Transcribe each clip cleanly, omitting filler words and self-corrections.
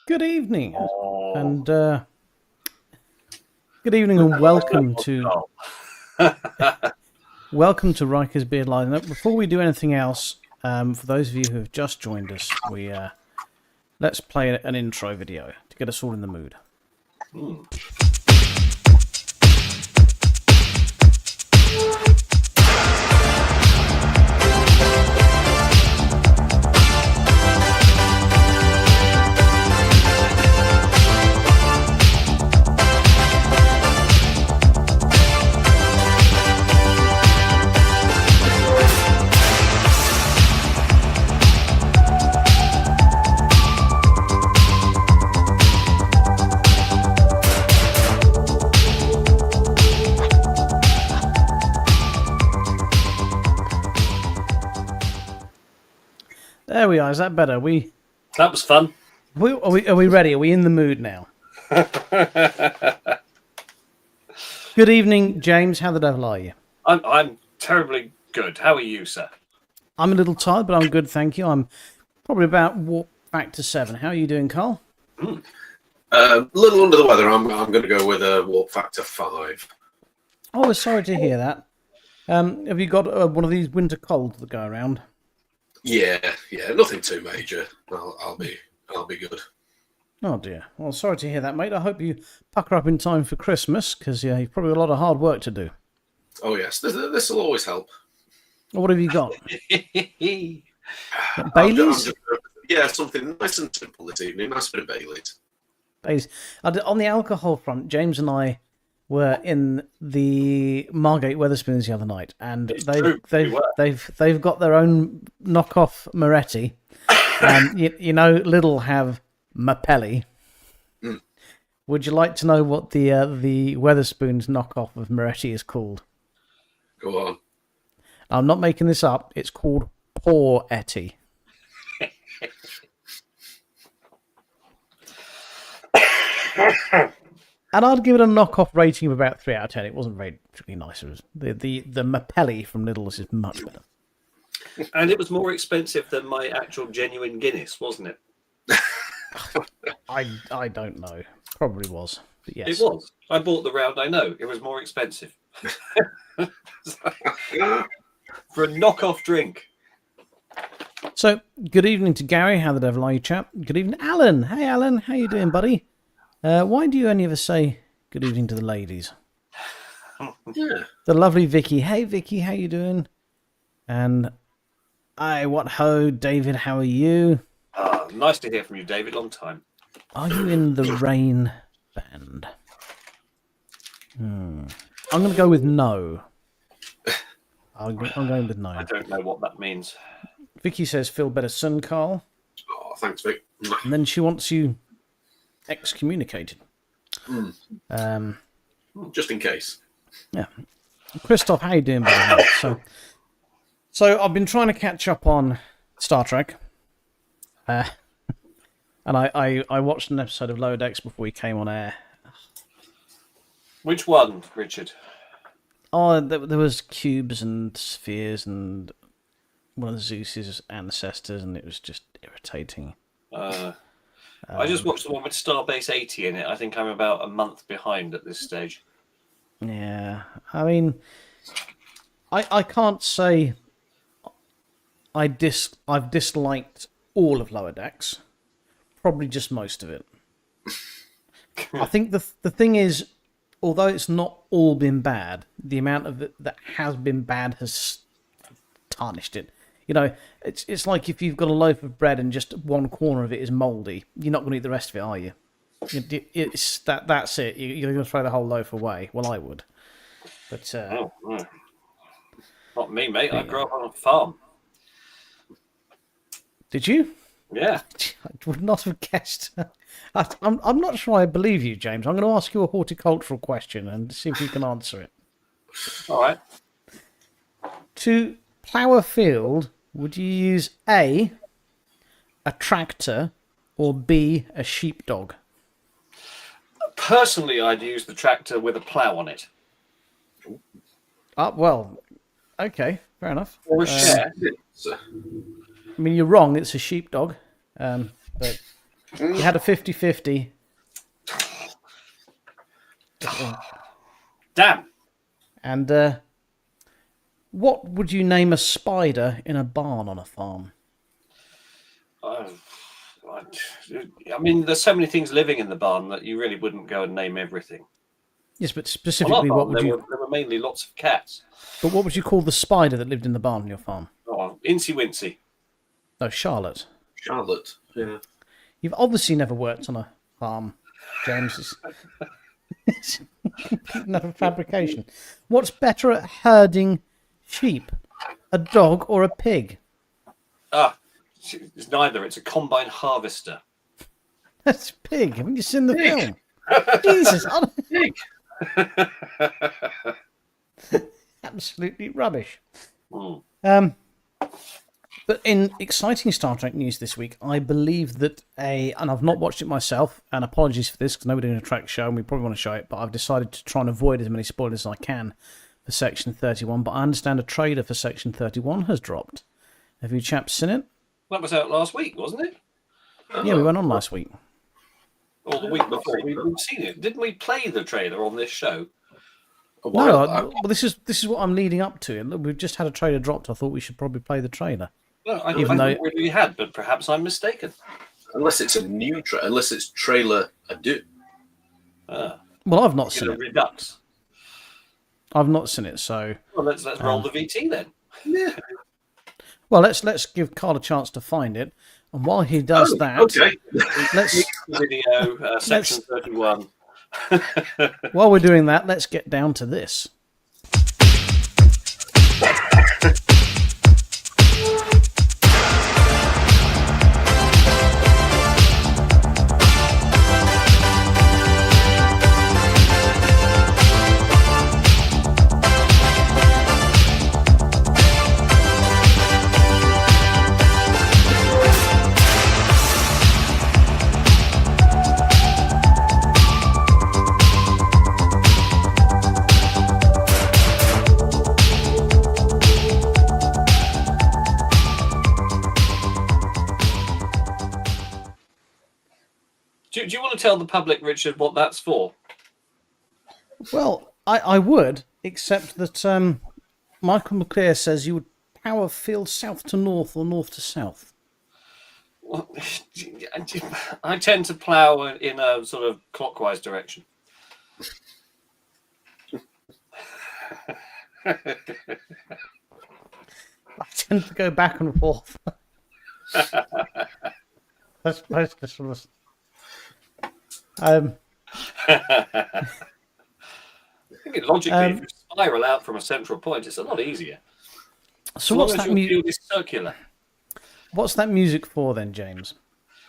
Good evening, Oh. and good evening, and welcome to Riker's Beard Line. Now, before we do anything else, for those of you who have just joined us, let's play an intro video to get us all in the mood. There we are. Is that better? That was fun. Are we ready? Are we in the mood now? Good evening, James. How the devil are you? I'm terribly good. How are you, sir? I'm a little tired, but I'm good, thank you. I'm probably about warp factor 7. How are you doing, Carl? A little under the weather. I'm going to go with a warp factor 5. Oh, sorry to hear that. Have you got one of these winter colds that go around? Yeah, nothing too major. I'll be good. Oh dear. Well, sorry to hear that, mate. I hope you pucker up in time for Christmas, because you've probably got a lot of hard work to do. Oh yes, this will always help. What have you got? Baileys? Something nice and simple this evening. Nice bit of Baileys. Baileys. On the alcohol front, James and I were in the Margate Weatherspoons the other night, and they've got their own knockoff Moretti. You know, Lidl have Mapelli. Would you like to know what the Weatherspoons knockoff of Moretti is called? Go on. I'm not making this up. It's called Poor Etty. And I'd give it a knockoff rating of about 3 out of 10. It wasn't very particularly nice. It was the Mapelli from Lidl's is much better. And it was more expensive than my actual genuine Guinness, wasn't it? I don't know. Probably was. But yes. It was. I bought the round. I know it was more expensive for a knockoff drink. So, good evening to Gary. How the devil are you, chap? Good evening, Alan. Hey, Alan. How you doing, buddy? Why do you only ever say good evening to the ladies? Yeah. The lovely Vicky. Hey, Vicky. How you doing? And what ho, David. How are you? Nice to hear from you, David. Long time. Are you in the Rain band? I'm going to go with no. I'm going with no. I don't know what that means. Vicky says, feel better soon, Carl. Oh, thanks, Vic. And then she wants you excommunicated. Just in case. Yeah. Christoph, how you doing, buddy? So I've been trying to catch up on Star Trek. And I watched an episode of Lower Decks before we came on air. Which one, Richard? Oh, there was cubes and spheres and one of the Zeus's ancestors, and it was just irritating. I just watched the one with Starbase 80 in it. I think I'm about a month behind at this stage. Yeah, I mean, I can't say I've disliked all of Lower Decks. Probably just most of it. I think the thing is, although it's not all been bad, the amount of it that has been bad has tarnished it. You know, it's like if you've got a loaf of bread and just one corner of it is mouldy, you're not going to eat the rest of it, are you? That's it. You're going to throw the whole loaf away. Well, I would. But no. Not me, mate. I grew up on a farm. Did you? Yeah. I would not have guessed. I'm not sure I believe you, James. I'm going to ask you a horticultural question and see if you can answer it. All right. To plough a field, would you use A, a tractor, or B, a sheepdog? Personally, I'd use the tractor with a plough on it. Well, okay, fair enough. Or a share. I mean, you're wrong. It's a sheepdog. But You had a 50-50. Damn. And what would you name a spider in a barn on a farm? I mean, there's so many things living in the barn that you really wouldn't go and name everything. Yes, but On our specifically, what farm, would you? there were mainly lots of cats. But what would you call the spider that lived in the barn on your farm? Oh, Incy Wincy. No, Charlotte. Charlotte. Yeah. You've obviously never worked on a farm, James. It's another fabrication. What's better at herding sheep, a dog or a pig? It's neither. It's a combine harvester. That's pig. Haven't you seen the film? Jesus, Pig. absolutely rubbish. Mm. But in exciting Star Trek news this week, I believe that and I've not watched it myself, and apologies for this because nobody in a Trek show and we probably want to show it, but I've decided to try and avoid as many spoilers as I can for Section 31. But I understand a trailer for Section 31 has dropped. Have you chaps seen it? That was out last week, wasn't it? Yeah, we went on last week. Or the week before. We've seen it. Didn't we play the trailer on this show? No, well, this is what I'm leading up to. And we've just had a trailer dropped. I thought we should probably play the trailer. No, I thought we had, but perhaps I'm mistaken. Unless it's a new unless it's trailer ado. Well, I've not seen it. Redux. I've not seen it, so. Well, let's roll the VT then. Yeah. Well, let's give Carl a chance to find it, and while he does that, Okay. The video, section 31. While we're doing that, let's get down to this. Do you want to tell the public, Richard, what that's for? Well, I would, except that Michael McClure says you would power field south to north or north to south. Well, I tend to plough in a sort of clockwise direction. I tend to go back and forth. That's supposed to sort of. I think logically, if you spiral out from a central point, it's a lot easier. So what's that music? Is circular. What's that music for then, James?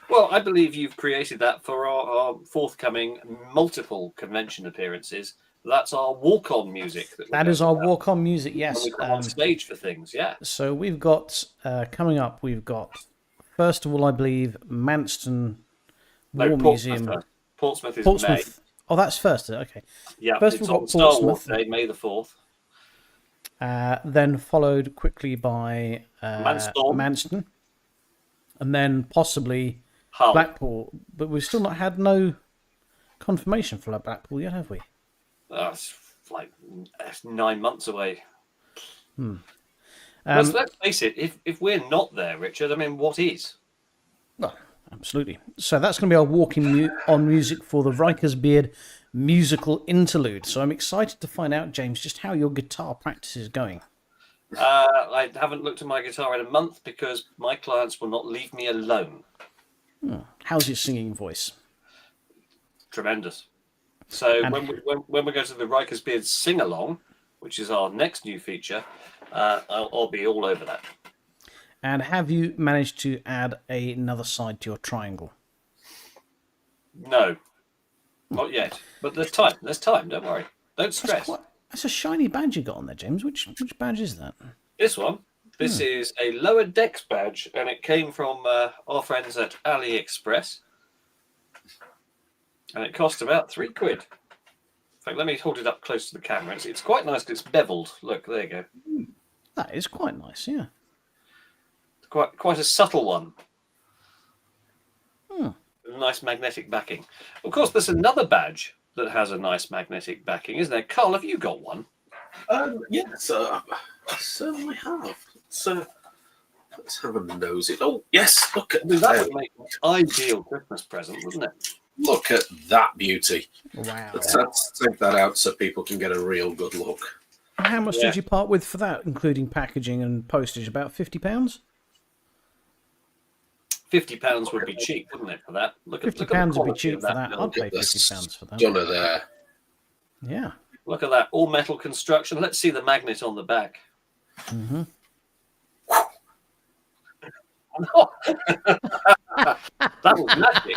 Well, I believe you've created that for our forthcoming multiple convention appearances. That's our walk-on music. That is our walk-on music. Yes. When we come on stage for things. Yeah. So we've got coming up. We've got first of all, I believe, Manston War Museum. Portsmouth is Portsmouth. May. Oh, that's first. Okay. Yeah, first it's we've got on Star Wars Portsmouth. Day, May the 4th. Then followed quickly by Manston, and then possibly Hull. Blackpool. But we've still not had no confirmation for Blackpool yet, have we? That's like 9 months away. Let's face it, if we're not there, Richard, I mean, what is? Well, absolutely. So that's going to be our walking on music for the Riker's Beard musical interlude. So I'm excited to find out, James, just how your guitar practice is going. I haven't looked at my guitar in a month because my clients will not leave me alone. How's your singing voice? Tremendous. So And- when we go to the Riker's Beard sing-along, which is our next new feature, I'll be all over that. And have you managed to add another side to your triangle? No, not yet. But there's time. There's time. Don't worry. Don't stress. That's a shiny badge you got on there, James. Which badge is that? This one. This is a lower decks badge, and it came from our friends at AliExpress, and it cost about £3. In fact, let me hold it up close to the camera. It's quite nice because it's beveled. Look, there you go. That is quite nice, yeah. It's quite a subtle one. nice magnetic backing. Of course, there's another badge that has a nice magnetic backing, isn't there? Carl, have you got one? Yes, I certainly have. Let's have a nosy. Oh, yes, look at That would make an ideal Christmas present, wouldn't it? Look at that beauty. Wow. Let's take that out so people can get a real good look. How much did you part with for that, including packaging and postage? About £50? £50 would be cheap, wouldn't it, for that? £50 would be cheap for that. I'd pay Look at £50 for that. Stunner there. Yeah. Look at that, all metal construction. Let's see the magnet on the back. Mm-hmm. That was magic.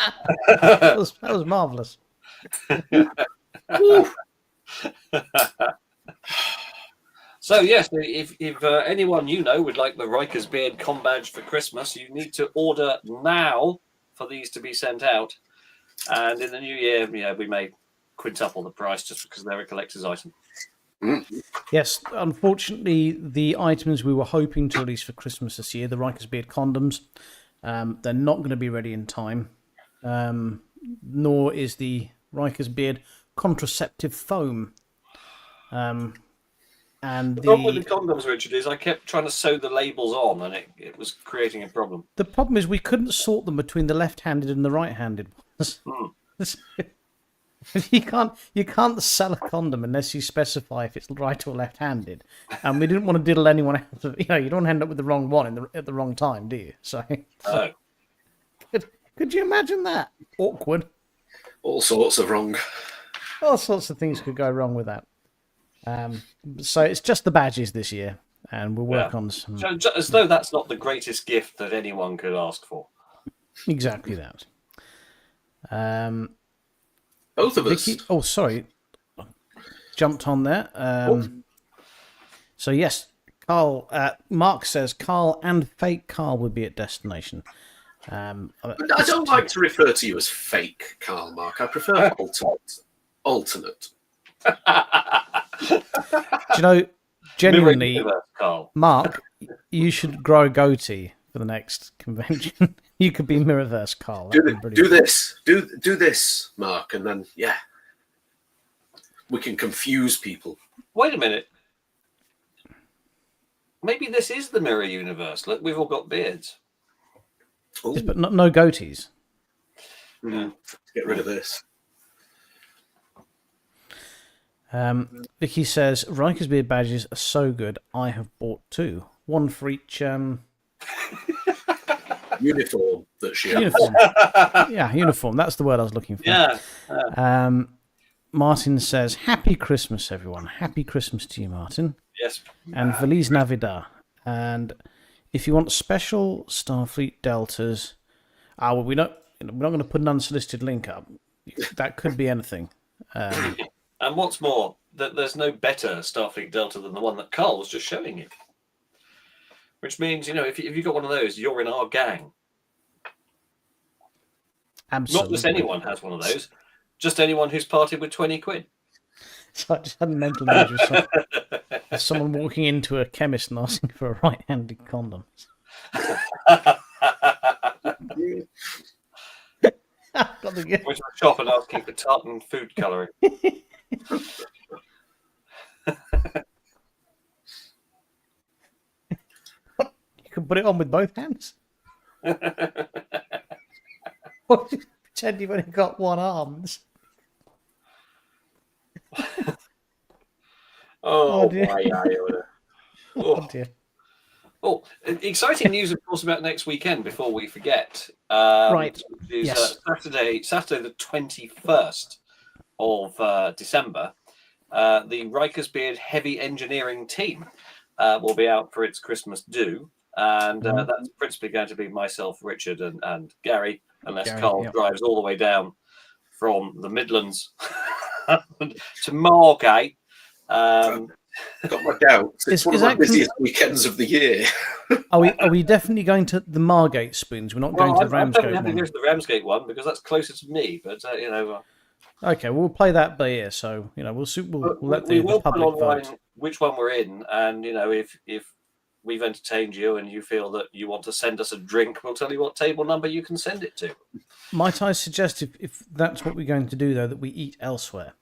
that was marvellous. So yes, if anyone you know would like the Riker's Beard com badge for Christmas, you need to order now for these to be sent out. And in the new year, we may quintuple the price just because they're a collector's item. Yes, unfortunately, the items we were hoping to release for Christmas this year, the Riker's Beard condoms, they're not going to be ready in time. Nor is the Riker's Beard contraceptive foam. And the problem with the condoms, Richard, is I kept trying to sew the labels on, and it was creating a problem. The problem is we couldn't sort them between the left-handed and the right-handed ones. You can't sell a condom unless you specify if it's right or left-handed, and we didn't want to diddle anyone else. You don't want to end up with the wrong one at the wrong time, do you? So, could you imagine that? Awkward. All sorts of wrong. All sorts of things could go wrong with that. So it's just the badges this year, and we'll work on some. So, as though that's not the greatest gift that anyone could ask for. Exactly that. Both of Vicky, us. oh, sorry. Jumped on there. So, yes, Carl. Mark says Carl and fake Carl would be at destination. I don't like to refer to you as fake, Carl, Mark. I prefer alternate. Do you know, genuinely, Universe, Carl. Mark, you should grow a goatee for the next convention. You could be Mirrorverse Carl. Do this, Mark, and then we can confuse people. Wait a minute. Maybe this is the mirror universe. Look, we've all got beards. Yes, but no goatees. Get rid of this. Vicky says Riker's Beard badges are so good. I have bought 2, one for each. Uniform that she has. Uniform. Yeah, uniform. That's the word I was looking for. Yeah. Martin says, "Happy Christmas, everyone. Happy Christmas to you, Martin." Yes. And Feliz Navidad. And if you want special Starfleet Deltas, we're not going to put an unsolicited link up. That could be anything. And what's more, that there's no better Starfleet Delta than the one that Carl was just showing you. Which means, if you got one of those, you're in our gang. Absolutely. Not just anyone has one of those, just anyone who's parted with 20 quid. So I just had a mental image of someone walking into a chemist and asking for a right-handed condom. Went to a shop and asking for tartan food colouring. You can put it on with both hands. Or pretend you've only got one arm. Oh dear. my Iota. Oh dear. Oh, exciting news, of course, about next weekend before we forget. Right. Which is, Yes. Saturday the 21st of December. The Riker's Beard Heavy Engineering team will be out for its Christmas do. And that's principally going to be myself, Richard, and Gary, unless Carl drives all the way down from the Midlands to Margate. Got my doubts. It's one of my busiest weekends of the year. Are we definitely going to the Margate spoons? We're not going to the Ramsgate I'm one. go to the Ramsgate one because that's closer to me. But Okay, we'll play that by ear. So we'll let the will put public online vote. which one we're in, and if we've entertained you and you feel that you want to send us a drink, we'll tell you what table number you can send it to. Might I suggest, if that's what we're going to do, though, that we eat elsewhere?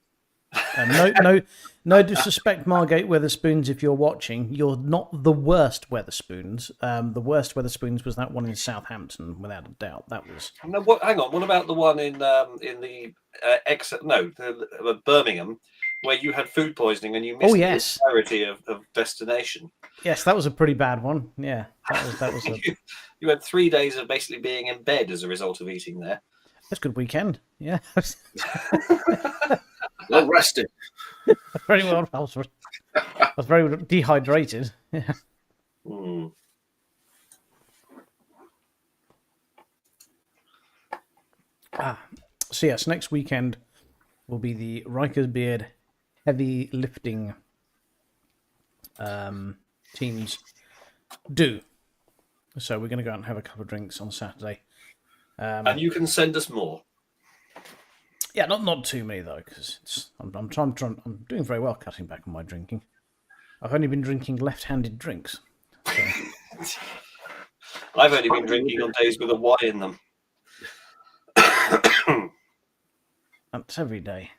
No disrespect, Margate Weatherspoons, if you're watching. You're not the worst Weatherspoons. The worst Weatherspoons was that one in Southampton, without a doubt. That was. No, hang on. What about the one in the Birmingham, where you had food poisoning and you missed the entirety of destination? Yes, that was a pretty bad one. Yeah, that was. You had 3 days of basically being in bed as a result of eating there. That's a good weekend. Yeah. Well rested. Very well. I was very dehydrated. Yeah. Mm. So yes, next weekend will be the Riker's Beard heavy lifting teams do. So we're going to go out and have a couple of drinks on Saturday. And you can send us more. Yeah, not too many though, because I'm doing very well cutting back on my drinking. I've only been drinking left-handed drinks. So. I've only been drinking on days with a Y in them. That's every day.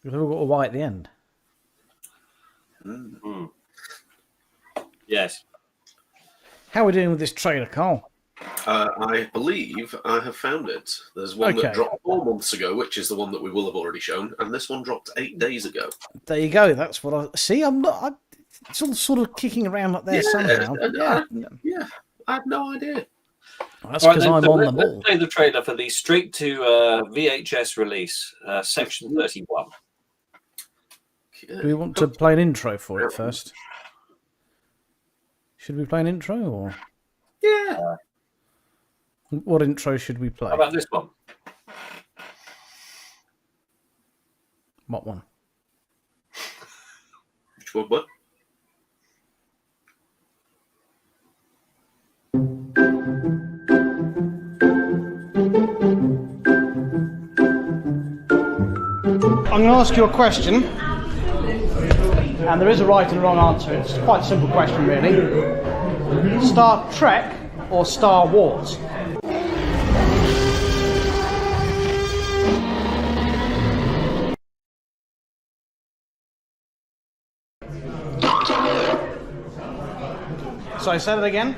We've all got a Y at the end. Mm. Yes. How are we doing with this trailer, Carl? I believe I have found it. There's one that dropped 4 months ago, which is the one that we will have already shown, and this one dropped 8 days ago. There you go. That's what I see. It's all sort of kicking around up there somehow. Yeah, I had no idea. Well, that's because I'm on the ball. Let's play the trailer for the straight to VHS release, section 31. Do we want to play an intro for it first? Should we play an intro or? Yeah. What intro should we play? How about this one? What one? Which one? What? I'm going to ask you a question, and there is a right and a wrong answer. It's quite a simple question, really. Star Trek or Star Wars? Sorry, say that again.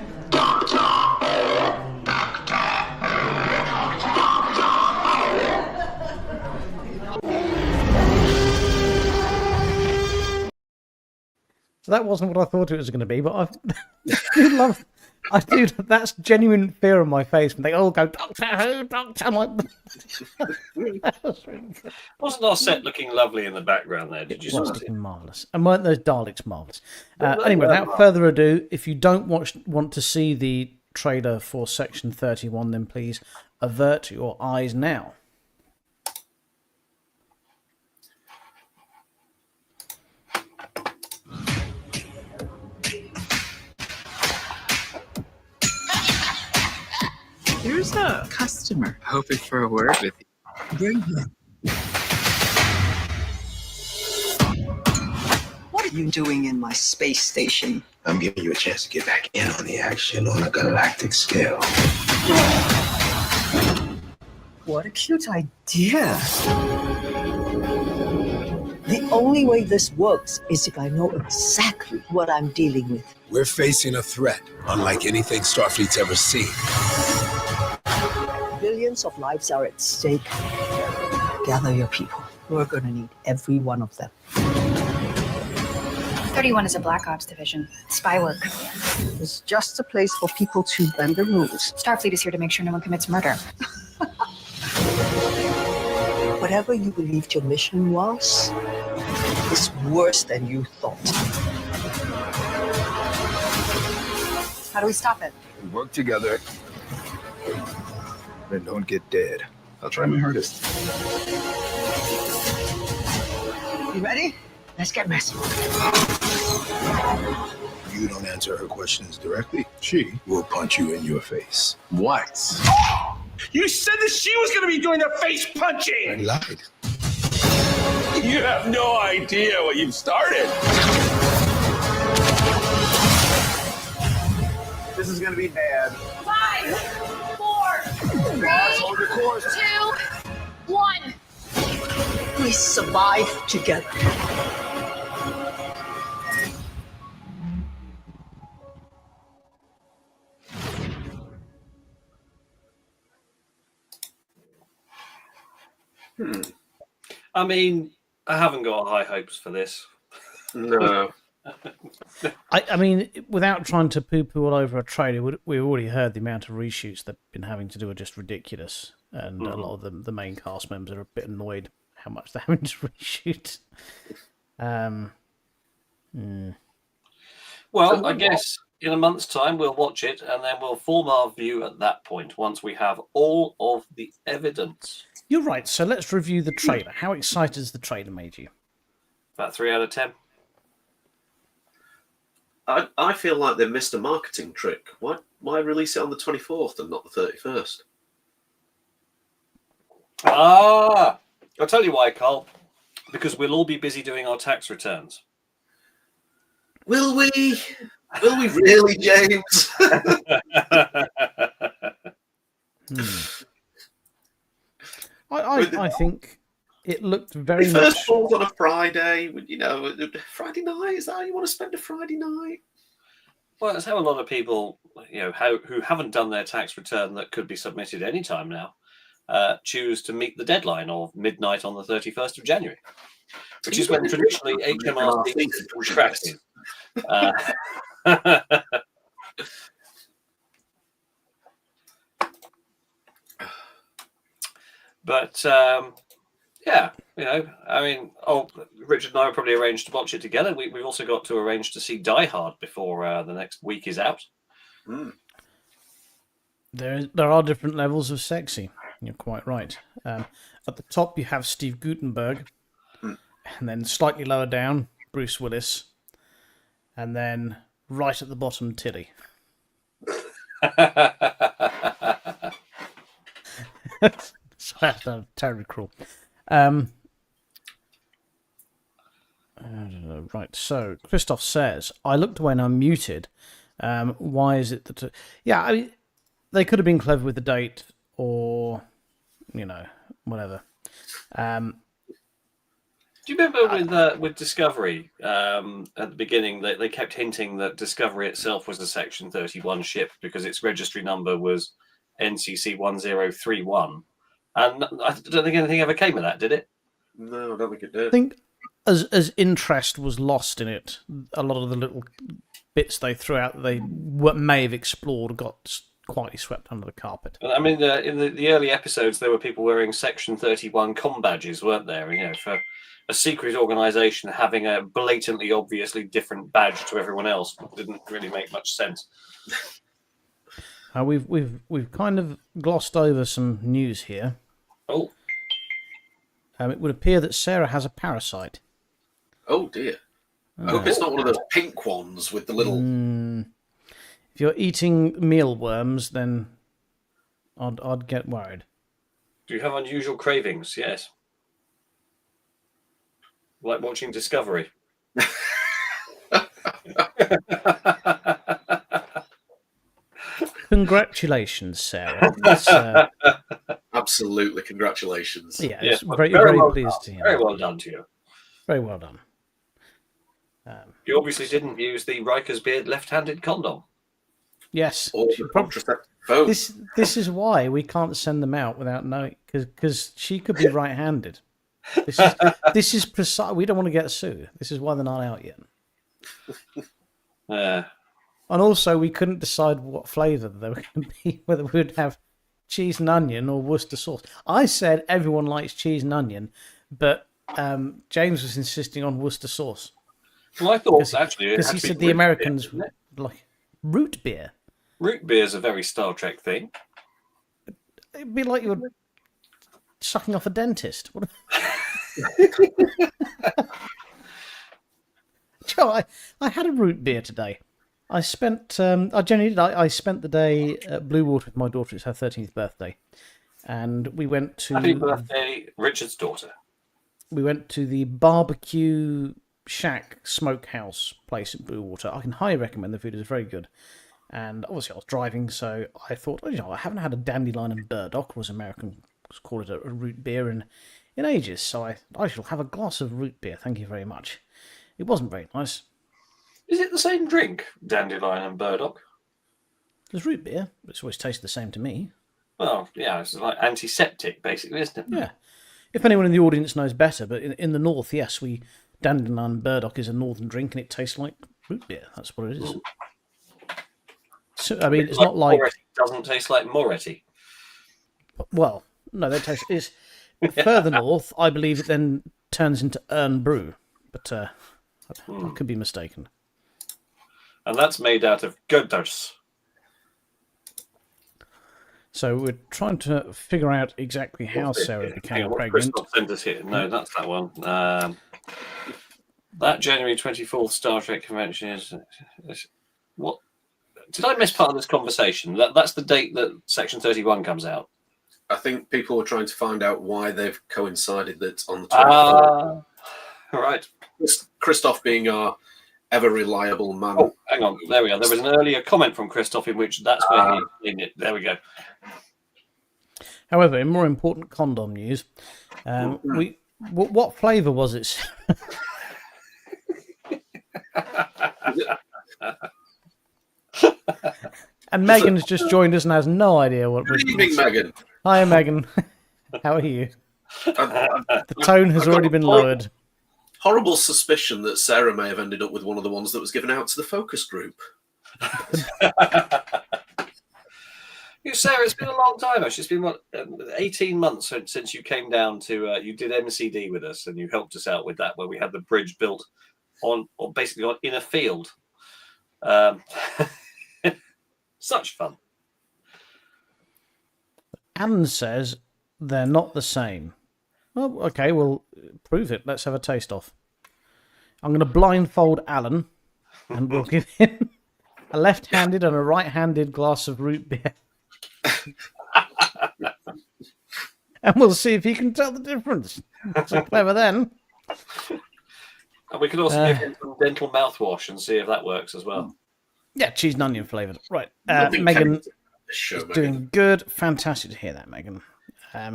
So that wasn't what I thought it was going to be, but I do. That's genuine fear on my face when they all go Doctor Who, Doctor. I'm like, wasn't our set looking lovely in the background there? Did you see? It was looking marvellous, and weren't those Daleks marvellous? Anyway, without further ado, if you don't want to see the trailer for Section 31, then please avert your eyes now. Here's a customer hoping for a word with you. Bring him. What are you doing in my space station? I'm giving you a chance to get back in on the action on a galactic scale. What a cute idea. The only way this works is if I know exactly what I'm dealing with. We're facing a threat unlike anything Starfleet's ever seen. Billions of lives are at stake. Gather your people. We're gonna need every one of them. 31 is a Black Ops division. Spy work. It's just a place for people to bend the rules. Starfleet is here to make sure no one commits murder. Whatever you believed your mission was, is worse than you thought. How do we stop it? We work together. Then don't get dead. I'll try my hardest. You ready? Let's get messy. You don't answer her questions directly, she will punch you in your face. What? You said that she was going to be doing the face punching! I lied. You have no idea what you've started. This is gonna be bad. 5, 4, 3, Hold your course. 2, 1. We survive together. I mean, I haven't got high hopes for this. No. I mean, without trying to poo-poo all over a trailer, we already heard the amount of reshoots they've been having to do are just ridiculous, and a lot of the main cast members are a bit annoyed how much they're having to reshoot. Well, I guess in a month's time we'll watch it, and then we'll form our view at that point once we have all of the evidence. You're right. So let's review the trailer. How excited has the trailer made you? About 3 out of 10. I feel like they missed a marketing trick. Why release it on the 24th and not the 31st? Ah! I'll tell you why, Carl. Because we'll all be busy doing our tax returns. Will we? Will we really, James? I think it looked very The much. first falls on a Friday. You know, Friday night. Is that how you want to spend a Friday night? Well, it's how a lot of people, who haven't done their tax return that could be submitted any time now, choose to meet the deadline of midnight on the 31st of January, which is when traditionally HMRC retracted. But yeah, I mean, Richard and I will probably arrange to watch it together. We've also got to arrange to see Die Hard before the next week is out. There are different levels of sexy. You're quite right. At the top, you have Steve Guttenberg, and then slightly lower down, Bruce Willis, and then right at the bottom, Tilly. So that's terribly cruel. Right, so Christoph says, I looked away and I'm muted. Why is it that... Yeah, I mean, they could have been clever with the date or, whatever. Do you remember with Discovery, at the beginning, they kept hinting that Discovery itself was a Section 31 ship because its registry number was NCC 1031. And I don't think anything ever came of that, did it? No, I don't think it did. I think as interest was lost in it, a lot of the little bits they threw out that they may have explored got quietly swept under the carpet. I mean, in the early episodes, there were people wearing Section 31 comm badges, weren't there? For a secret organisation having a blatantly, obviously different badge to everyone else didn't really make much sense. We've kind of glossed over some news here. Oh. It would appear that Sarah has a parasite. Oh dear. I hope it's not one of those pink ones with the little... If you're eating mealworms, then I'd get worried. Do you have unusual cravings? Yes. Like watching Discovery. Congratulations, Sarah. Absolutely, congratulations. Yeah, yes, very, very well pleased done. to hear. Very well done to you. Very well done. You obviously didn't use the Riker's Beard left-handed condom. Yes. Or the contraceptive phone. This is why we can't send them out without knowing, because she could be right-handed. This is precise. We don't want to get sued. This is why they're not out yet. And also, we couldn't decide what flavour they were going to be, whether we would have cheese and onion or Worcester sauce. I said everyone likes cheese and onion, but James was insisting on Worcester sauce. Well, I thought actually because he said the Americans like root beer. Root beer is a very Star Trek thing. It'd be like you were sucking off a dentist. Joe, I had a root beer today. I spent I spent the day at Blue Water with my daughter. It's her 13th birthday, and we went to Happy birthday, Richard's daughter. We went to the barbecue shack smokehouse place at Blue Water. I can highly recommend. The food is very good, And obviously I was driving, so I thought, I haven't had a dandelion and burdock, or as Americans call it, a root beer in ages. So I shall have a glass of root beer. Thank you very much. It wasn't very nice. Is it the same drink, dandelion and burdock? There's root beer, but it's always tasted the same to me. Well, yeah, it's like antiseptic, basically, isn't it? Yeah. If anyone in the audience knows better, but in the north, yes, dandelion and burdock is a northern drink, and it tastes like root beer. That's what it is. So, I mean, it's not like Moretti doesn't taste like Moretti. Well, no, that tastes is further north. I believe it then turns into Urn Brew, but I could be mistaken. And that's made out of Götters. So we're trying to figure out exactly how Sarah became pregnant. Christoph sent us here. No, that's that one. That January 24th Star Trek convention is what? Did I miss part of this conversation? That's the date that Section 31 comes out. I think people were trying to find out why they've coincided that on the 24th. Right. Christoph being our ever reliable man. Oh, hang on. There we are. There was an earlier comment from Christoph in which that's where he explained it. There we go. However, in more important condom news, what flavour was it? And Megan has just joined us and has no idea what we're Good evening, Megan. Hi, Megan. How are you? The tone has already been lowered. Horrible suspicion that Sarah may have ended up with one of the ones that was given out to the focus group. Sarah, it's been a long time. Actually, it's been 18 months since you came down to. You did MCD with us, and you helped us out with that, where we had the bridge built basically in a field. Such fun. Anne says they're not the same. Well, okay, we'll prove it. Let's have a taste off. I'm going to blindfold Alan, and we'll give him a left-handed and a right-handed glass of root beer. And we'll see if he can tell the difference. So clever then. And we can also give him some dental mouthwash and see if that works as well. Yeah, cheese and onion flavoured. Right. Nothing Megan show, is Megan. doing good. Fantastic to hear that, Megan.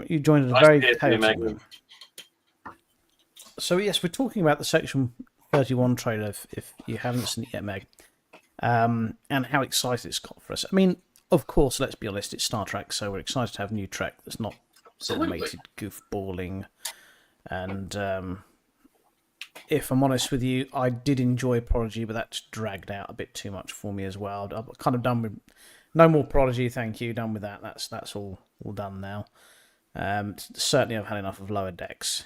You joined at a very chaotic moment. So, yes, we're talking about the Section 31 trailer, if you haven't seen it yet, Meg, and how excited it's got for us. I mean, of course, let's be honest, it's Star Trek, so we're excited to have new Trek that's not animated goofballing. And if I'm honest with you, I did enjoy Prodigy, but that's dragged out a bit too much for me as well. I'm kind of done with no more Prodigy, thank you. Done with that. That's all done now. Certainly, I've had enough of Lower Decks.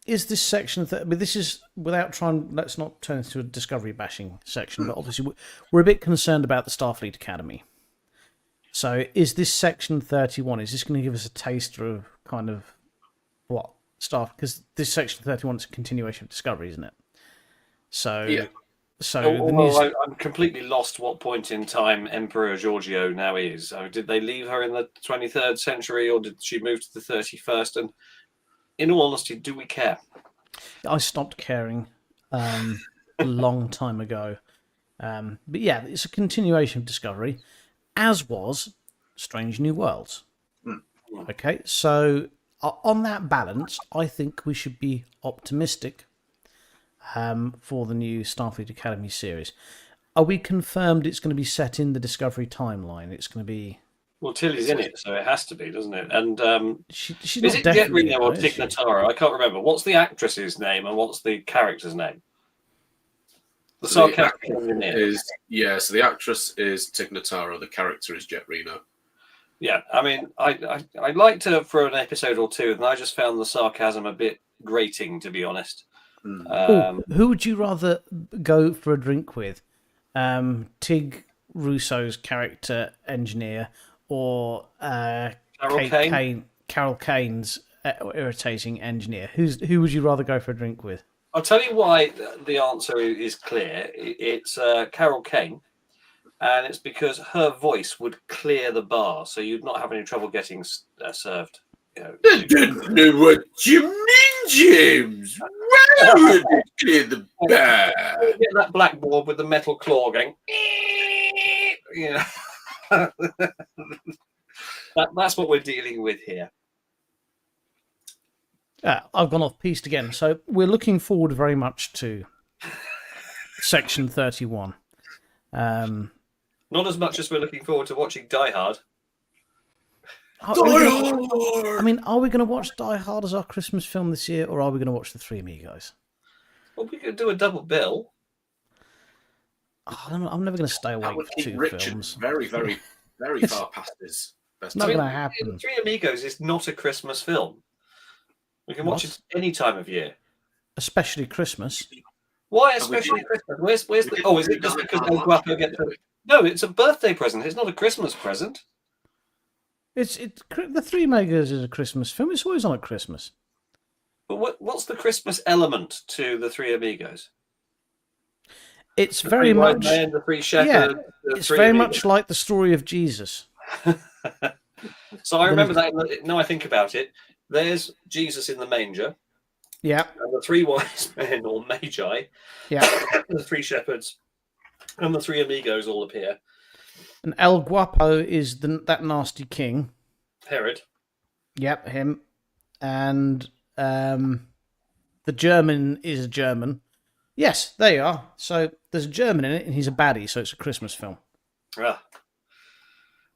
Is this section? This is without trying. Let's not turn into a Discovery bashing section, but obviously we're a bit concerned about the Starfleet Academy. So, is this Section 31? Is this going to give us a taster of kind of what stuff? Because this Section 31 is a continuation of Discovery, isn't it? So, yeah. So I'm completely lost what point in time Emperor Giorgio now is. Did they leave her in the 23rd century, or did she move to the 31st? And in all honesty, do we care? I stopped caring a long time ago. But yeah, it's a continuation of Discovery, as was Strange New Worlds. Okay, so on that balance, I think we should be optimistic for the new Starfleet Academy series. Are we confirmed it's going to be set in the Discovery timeline? It's going to be... Well, Tilly's in it, so it has to be, doesn't it? And she's is not it Jet definitely Reno in or it, is Tig she? Notaro? I can't remember. What's the actress's name and what's the character's name? The So sarcastic engineer. So the actress is Tig Notaro, the character is Jet Reno. Yeah, I mean, I liked her for an episode or two, and I just found the sarcasm a bit grating, to be honest. Who would you rather go for a drink with? Tig Russo's character engineer, or Carol Kane's irritating engineer? Who would you rather go for a drink with? I'll tell you why the answer is clear. It's Carol Kane, and it's because her voice would clear the bar, so you'd not have any trouble getting served. I don't know what you mean, James. Why would it clear the bag? Get that blackboard with the metal claw going. You know, that's what we're dealing with here. I've gone off piste again. So we're looking forward very much to Section 31. Not as much as we're looking forward to watching Die Hard. Are we going to watch Die Hard as our Christmas film this year, or are we going to watch The Three Amigos? Well, we could do a double bill. I'm never going to stay That awake would for keep 2 Richard films. very, very, very far past his best Not time. going to happen. Three Amigos is not a Christmas film. We can watch it any time of year. Especially Christmas. Why especially Christmas? Where's the... Oh, is it just because El Guapo gets a... No, it's a birthday present. It's not a Christmas present. The Three Amigos is a Christmas film. It's always on at Christmas. But what's the Christmas element to the Three Amigos? It's very much... The Three Shepherds. It's very much like the story of Jesus. So I remember that. Now I think about it. There's Jesus in the manger. Yeah. And the 3 wise men or magi. Yeah. The 3 shepherds. And the 3 amigos all appear. And El Guapo is that nasty king. Herod. Yep, him. And the German is a German. Yes, there you are. So there's a German in it, and he's a baddie, so it's a Christmas film. Ah.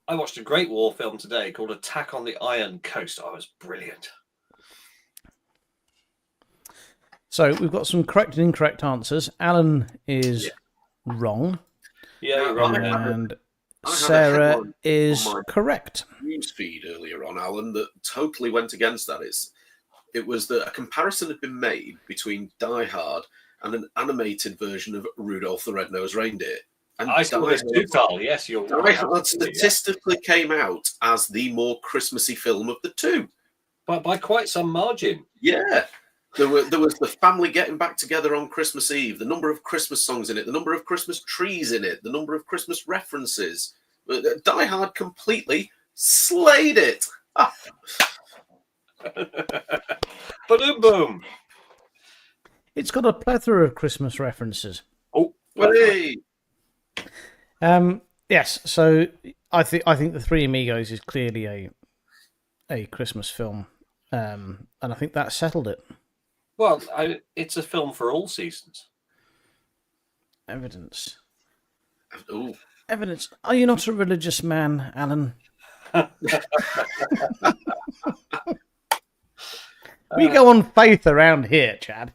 I watched a great war film today called Attack on the Iron Coast. Oh, it was brilliant. So we've got some correct and incorrect answers. Alan is wrong. Yeah, you're wrong. And Sarah is correct. News feed earlier on, Alan, that totally went against that. It was that a comparison had been made between Die Hard and an animated version of Rudolph the Red-Nosed Reindeer. And I saw this too, Carl. Yes, you're right. Die Hard statistically came out as the more Christmassy film of the two. But by quite some margin. Yeah. There was the family getting back together on Christmas Eve, the number of Christmas songs in it, the number of Christmas trees in it, the number of Christmas references. Die Hard completely slayed it. Boom, boom. It's got a plethora of Christmas references. Oh, hey. Yes, so I think The Three Amigos is clearly a Christmas film, and I think that settled it. Well, it's a film for all seasons. Evidence. Ooh. Evidence. Are you not a religious man, Alan? We go on faith around here, Chad.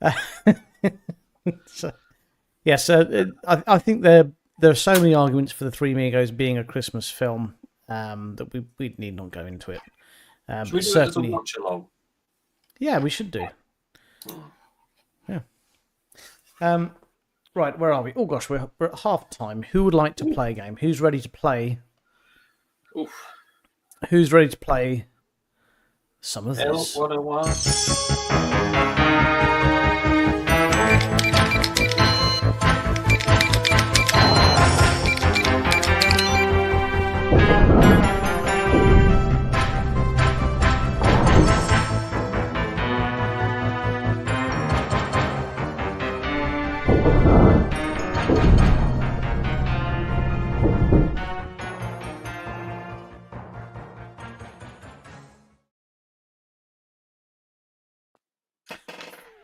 I think there are so many arguments for The Three Amigos being a Christmas film that we need not go into it. Should we do it as a watch along? Yeah, we should do. Yeah. Right, where are we? Oh gosh, we're at half time. Who would like to play a game? Who's ready to play? Oof. Who's ready to play some of L this? 101.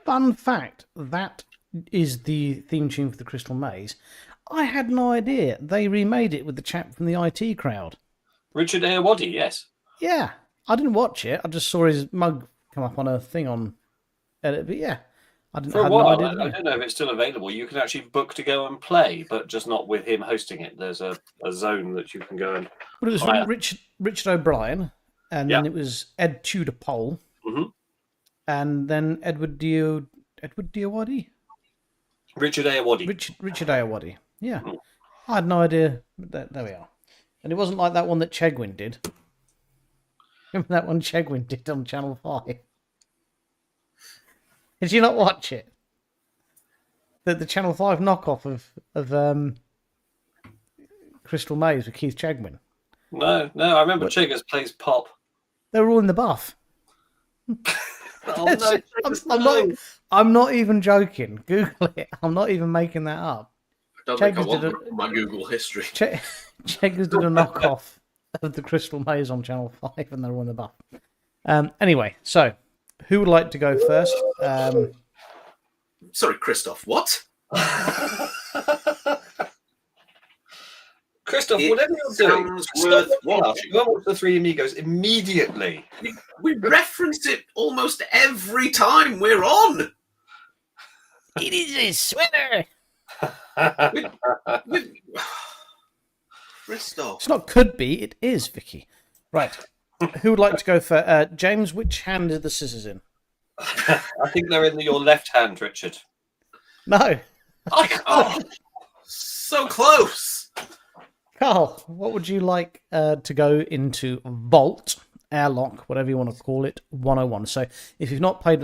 Fun fact, that is the theme tune for the Crystal Maze. I had no idea. They remade it with the chap from the IT crowd. Richard Ayoade, yes. Yeah, I didn't watch it. I just saw his mug come up on a thing on edit. But yeah, I didn't. For a had while, no idea. I don't know if it's still available. You can actually book to go and play, but just not with him hosting it. There's a zone that you can go and... But it was hire. Richard O'Brien, and then it was Ed Tudor Pole, and then Edward Diawadi? Richard Ayoade. Richard Ayoade. Yeah. I had no idea. There we are. And it wasn't like that one that Chegwin did. Remember that one Chegwin did on Channel 5? Did you not watch it? The Channel 5 knockoff of Crystal Maze with Keith Chegwin. No. I remember What? Chiggers plays Pop. They're all in the bath. Oh no, I'm not even joking. Google it. I'm not even making that up. I don't think I Cheggers want did my Google history. Cheggers did a knockoff of the Crystal Maze on Channel 5 and they're all in the bath. Anyway, so who would like to go first? Sorry, Christoph, what? Christoph, It whatever you're doing, sounds stop worth watching. watching. Go watch The Three Amigos immediately. We reference it almost every time we're on. It is a swimmer. Christoph. It's not could be, it is, Vicky. Right. Who would like to go for James? Which hand are the scissors in? I think they're in your left hand, Richard. No. Oh, so close. Carl, what would you like to go into Vault, Airlock, whatever you want to call it, 101? So if you've not played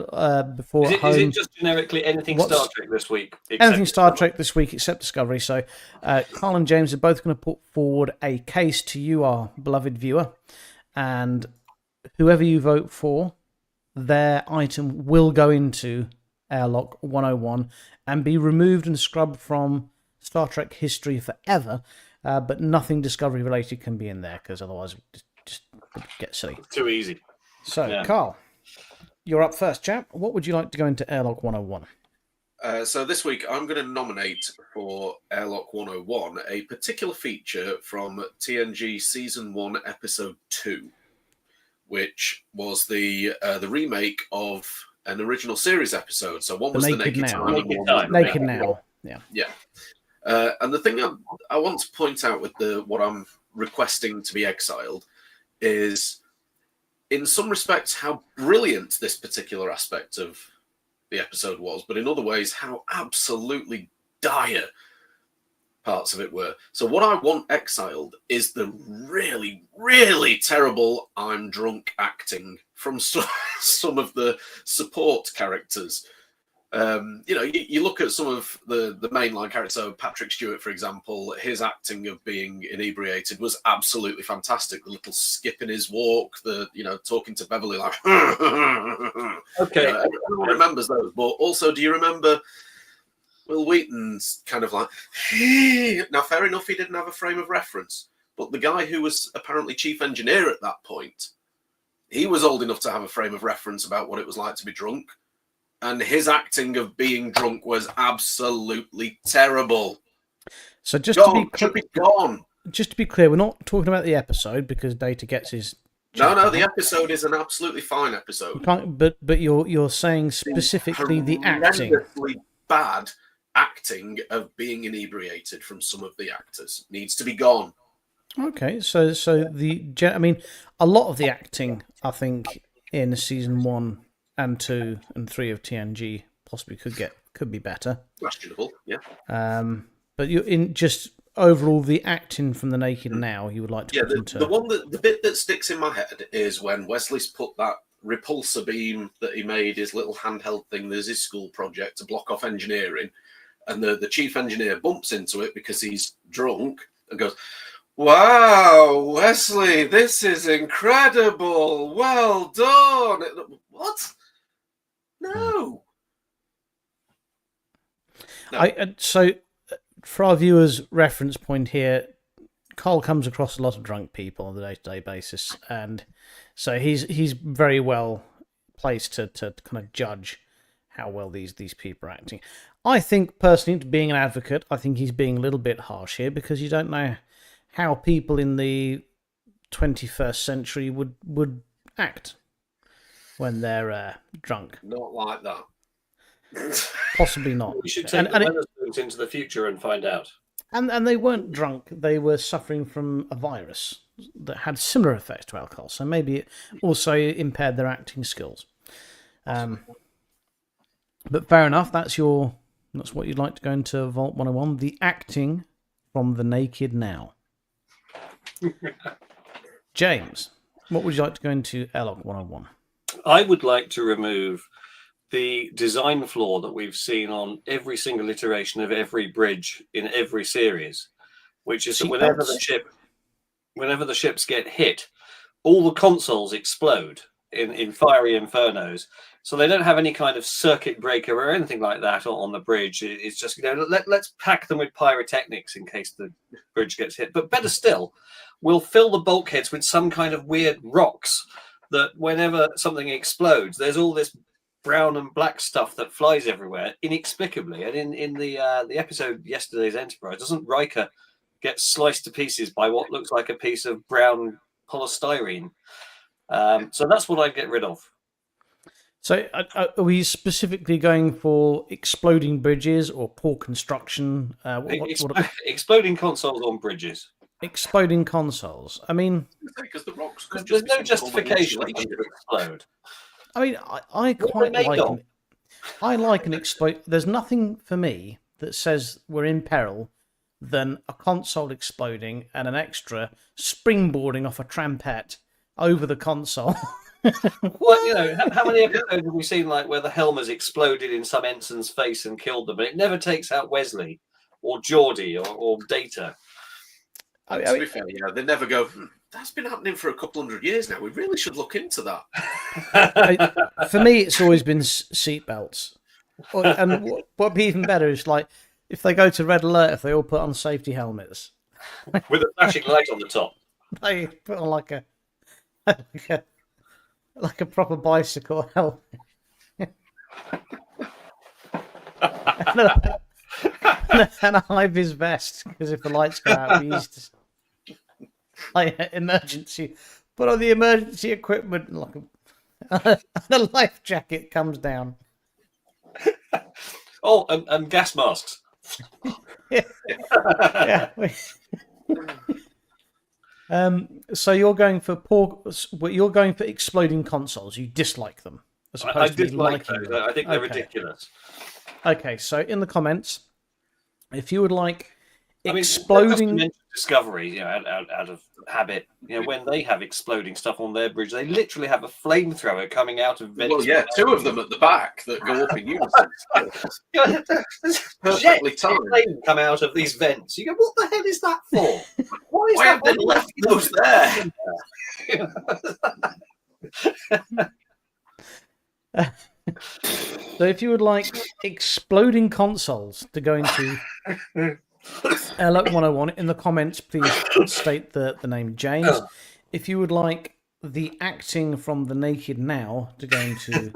before at home... Is it just generically anything Star Trek this week? Anything Star Trek this week except Discovery. So Carl and James are both going to put forward a case to you, our beloved viewer, and whoever you vote for, their item will go into Airlock 101 and be removed and scrubbed from Star Trek history forever, but nothing Discovery related can be in there because otherwise it just get silly. Too easy. So, Yeah. Carl, you're up first, chap. What would you like to go into Airlock 101? So this week I'm going to nominate for Airlock 101 a particular feature from TNG Season 1, Episode 2, which was the remake of an original series episode. So one was The Naked Now. Time. Naked and one Time. was Naked Now. Yeah. Yeah. And the thing I want to point out with what I'm requesting to be exiled is, in some respects, how brilliant this particular aspect of the episode was, but in other ways, how absolutely dire parts of it were. So what I want exiled is the really, really terrible I'm drunk acting from some of the support characters. You look at some of the mainline characters. So Patrick Stewart, for example, his acting of being inebriated was absolutely fantastic. The little skip in his walk, talking to Beverly like, Okay, everyone remembers those. But also, do you remember Will Wheaton's kind of like? Now, fair enough, he didn't have a frame of reference, but the guy who was apparently chief engineer at that point, he was old enough to have a frame of reference about what it was like to be drunk. And his acting of being drunk was absolutely terrible. So just to be clear, we're not talking about the episode because Data gets his. No, the episode is an absolutely fine episode. But you're saying specifically the acting. Horrendously bad acting of being inebriated from some of the actors needs to be gone. Okay, so a lot of the acting, I think, in season 1 and 2 and 3 of TNG possibly could be better. Questionable, yeah. But you in just overall the acting from The Naked Now, you would like to put into the bit that sticks in my head is when Wesley's put that repulsor beam that he made, his little handheld thing, there's his school project to block off engineering, and the chief engineer bumps into it because he's drunk and goes, "Wow, Wesley, this is incredible. Well done." What? No. So, for our viewers' reference point here, Carl comes across a lot of drunk people on a day-to-day basis, and so he's very well placed to kind of judge how well these people are acting. I think, personally, being an advocate, I think he's being a little bit harsh here because you don't know how people in the 21st century would act when they're drunk. Not like that. Possibly not. We should take the Weatherspoons into the future and find out. And they weren't drunk. They were suffering from a virus that had similar effects to alcohol. So maybe it also impaired their acting skills. But fair enough. That's what you'd like to go into Vault 101. The acting from The Naked Now. James, what would you like to go into Airlock 101? I would like to remove the design flaw that we've seen on every single iteration of every bridge in every series, which is that whenever the ship... whenever the ships get hit, all the consoles explode in fiery infernos. So they don't have any kind of circuit breaker or anything like that on the bridge. It's just, let's pack them with pyrotechnics in case the bridge gets hit. But better still, we'll fill the bulkheads with some kind of weird rocks that whenever something explodes, there's all this brown and black stuff that flies everywhere inexplicably. And in the episode Yesterday's Enterprise, doesn't Riker get sliced to pieces by what looks like a piece of brown polystyrene? So that's what I'd get rid of. So are we specifically going for exploding bridges or poor construction? Exploding consoles on bridges. Exploding consoles. I mean, because the rocks could there's just no justification for them to explode. I mean, I quite like. I like an explode. There's nothing for me that says we're in peril than a console exploding and an extra springboarding off a trampette over the console. Well, how many episodes have we seen where the helm has exploded in some ensign's face and killed them, but it never takes out Wesley or Geordie or Data? To be fair, they never go, that's been happening for a couple hundred years now. We really should look into that. For me, it's always been seatbelts. And what'd be even better is if they go to red alert, if they all put on safety helmets. With a flashing light on the top. They put on like a proper bicycle helmet. and a high-vis vest, because if the lights go out, we used to emergency. Put on the emergency equipment, and a life jacket comes down. Oh, and gas masks. Yeah. So you're going for exploding consoles. You dislike them. As I dislike those. I think they're ridiculous. Okay, so in the comments, if you would like exploding Discovery, out of habit, when they have exploding stuff on their bridge, they literally have a flamethrower coming out of vents. Well, yeah, two of them at the back that go up in unison. Perfectly timed. Flame come out of these vents. You go, what the hell is that for? Why have they left those there? So if you would like exploding consoles to go into Airlock 101 in the comments, please state the name James. If you would like the acting from The Naked Now to go into